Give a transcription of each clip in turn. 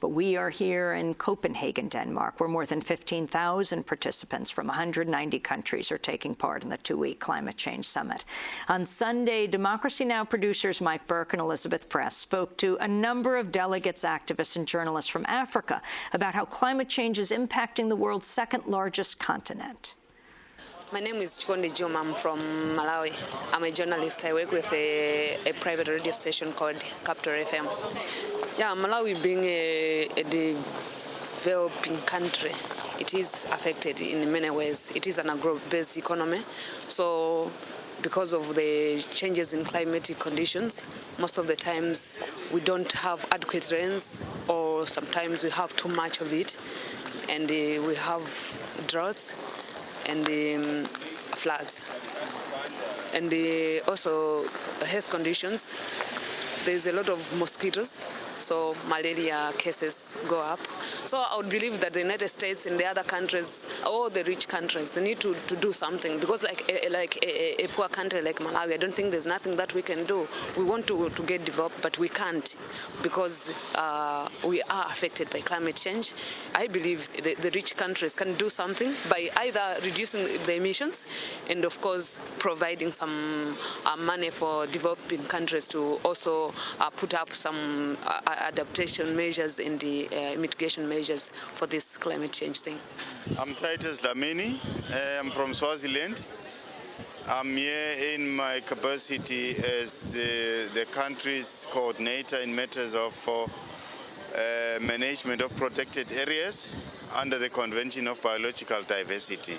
But we are here in Copenhagen, Denmark, where more than 15,000 participants from 190 countries are taking part in the 2-week climate change summit. On Sunday, Democracy Now! Producers Mike Burke and Elizabeth Press spoke to a number of delegates, activists, and journalists from Africa about how climate change is impacting the world's second-largest continent. My name is Chikondi Juma. I'm from Malawi. I'm a journalist. I work with a private radio station called Capital FM. Yeah, Malawi being a developing country, it is affected in many ways. It is an agro-based economy. So because of the changes in climatic conditions, most of the times we don't have adequate rains, or sometimes we have too much of it, and we have droughts and floods. And also health conditions. There's a lot of mosquitoes, so malaria cases go up. So I would believe that the United States and the other countries, all the rich countries, they need to do something, because like a poor country like Malawi, I don't think there's nothing that we can do. We want to get developed, but we can't, because we are affected by climate change. I believe the rich countries can do something by either reducing the emissions and, of course, providing some money for developing countries to also put up some adaptation measures and the mitigation measures for this climate change thing. I'm Titus Lamini. I'm from Swaziland. I'm here in my capacity as the country's coordinator in matters of management of protected areas under the Convention of Biological Diversity.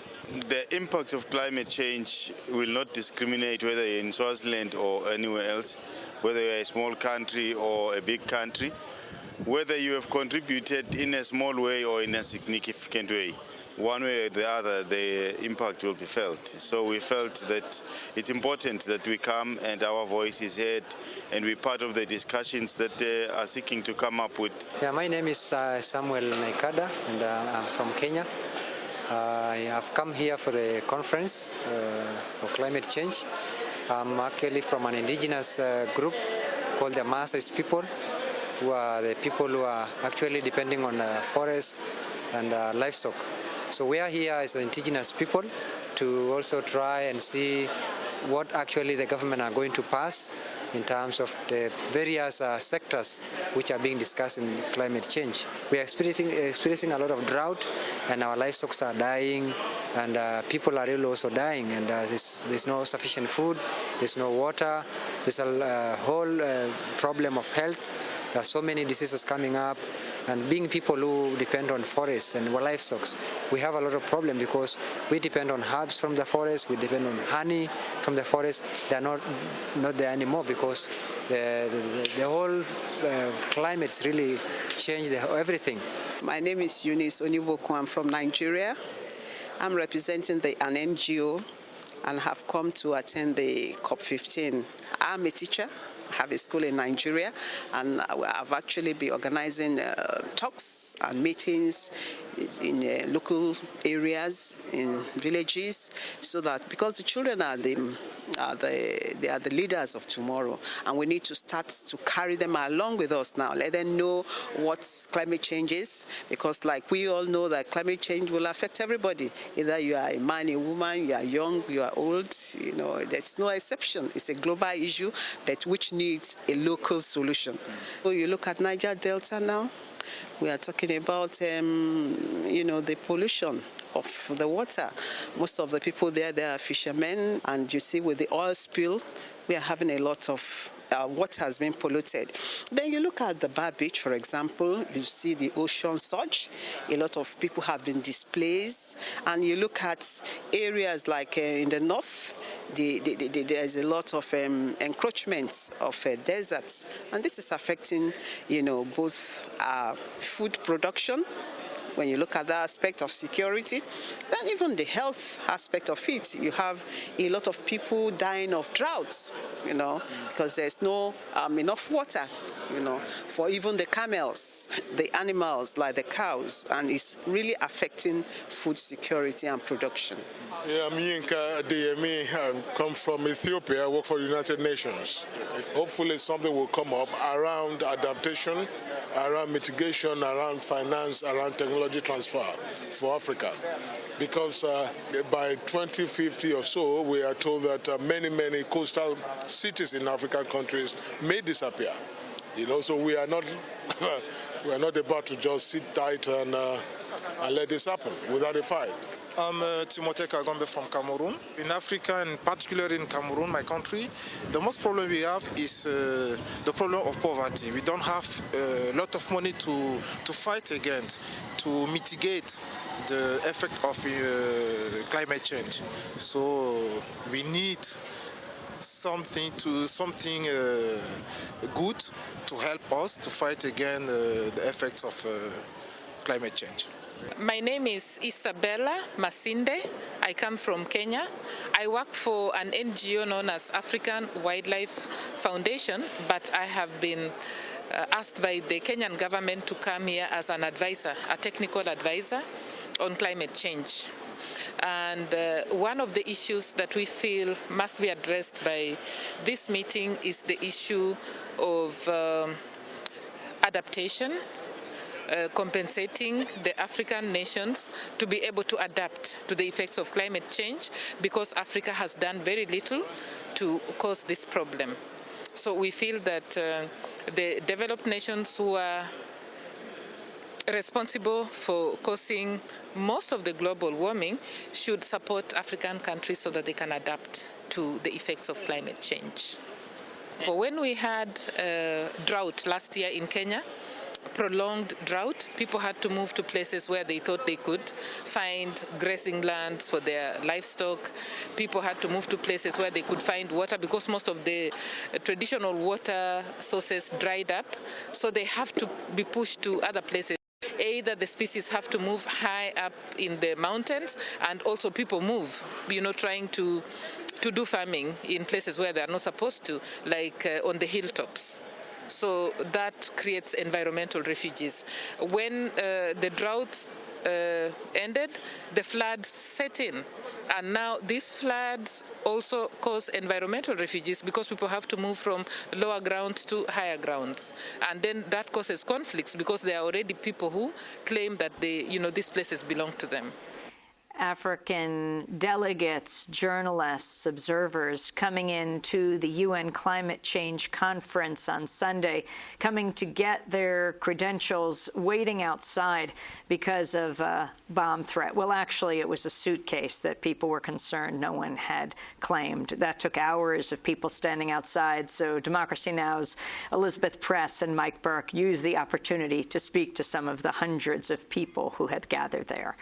The impacts of climate change will not discriminate whether you're in Swaziland or anywhere else, whether you're a small country or a big country, whether you have contributed in a small way or in a significant way. One way or the other, the impact will be felt. So we felt that it's important that we come and our voice is heard, and we're part of the discussions that are seeking to come up with. Yeah, my name is Samuel Naikada, and I'm from Kenya. I have come here for the conference for climate change. I'm actually from an indigenous group called the Maasai's people, who are the people who are actually depending on forests and livestock. So we are here as indigenous people to also try and see what actually the government are going to pass in terms of the various sectors which are being discussed in climate change. We are experiencing a lot of drought, and our livestock are dying, and people are really also dying, and there's no sufficient food, there's no water, there's a whole problem of health. There are so many diseases coming up, and being people who depend on forests and livestock, we have a lot of problem because we depend on herbs from the forest, we depend on honey from the forest. They are not there anymore because the whole climate's really changed everything. My name is Eunice Oniboku. I'm from Nigeria. I'm representing an NGO and have come to attend the COP15. I'm a teacher. I have a school in Nigeria, and I've actually been organizing talks and meetings in local areas, in villages, so that because the children are the leaders of tomorrow, and we need to start to carry them along with us now. Let them know what climate change is, because like we all know that climate change will affect everybody. Either you are a man, a woman, you are young, you are old, there's no exception. It's a global issue, but which needs a local solution. So you look at Niger Delta now, we are talking about, the pollution of the water. Most of the people there, they are fishermen, and you see with the oil spill, we are having a lot of water has been polluted. Then you look at the Bar Beach, for example, you see the ocean surge. A lot of people have been displaced. And you look at areas like in the north, there's a lot of encroachments of deserts. And this is affecting, both food production, when you look at the aspect of security, then even the health aspect of it. You have a lot of people dying of droughts, because there's no enough water, for even the camels, the animals like the cows, and it's really affecting food security and production. Yeah, I'm Yinka Adeyemi. I come from Ethiopia. I work for the United Nations. Hopefully something will come up around adaptation around mitigation, around finance, around technology transfer for Africa. Because by 2050 or so, we are told that many coastal cities in African countries may disappear. So we are not we are not about to just sit tight and let this happen without a fight. I'm Timothée Kagombe from Cameroon. In Africa, and particularly in Cameroon, my country, the most problem we have is the problem of poverty. We don't have a lot of money to fight against, to mitigate the effect of climate change. So we need something good to help us to fight against the effects of climate change. My name is Isabella Masinde. I come from Kenya. I work for an NGO known as African Wildlife Foundation, but I have been asked by the Kenyan government to come here as an advisor, a technical advisor on climate change. And one of the issues that we feel must be addressed by this meeting is the issue of adaptation, compensating the African nations to be able to adapt to the effects of climate change, because Africa has done very little to cause this problem. So we feel that the developed nations who are responsible for causing most of the global warming should support African countries so that they can adapt to the effects of climate change. But when we had drought last year in Kenya, prolonged drought, people had to move to places where they thought they could find grazing lands for their livestock. People had to move to places where they could find water, because most of the traditional water sources dried up, so they have to be pushed to other places. Either the species have to move high up in the mountains, and also people move, trying to do farming in places where they are not supposed to, like on the hilltops. So that creates environmental refugees. When the droughts ended, the floods set in. And now these floods also cause environmental refugees, because people have to move from lower grounds to higher grounds. And then that causes conflicts, because there are already people who claim that these places belong to them. African delegates, journalists, observers coming into the UN Climate Change Conference on Sunday, coming to get their credentials, waiting outside because of a bomb threat. Well, actually, it was a suitcase that people were concerned no one had claimed. That took hours of people standing outside. So Democracy Now!'s Elizabeth Press and Mike Burke used the opportunity to speak to some of the hundreds of people who had gathered there.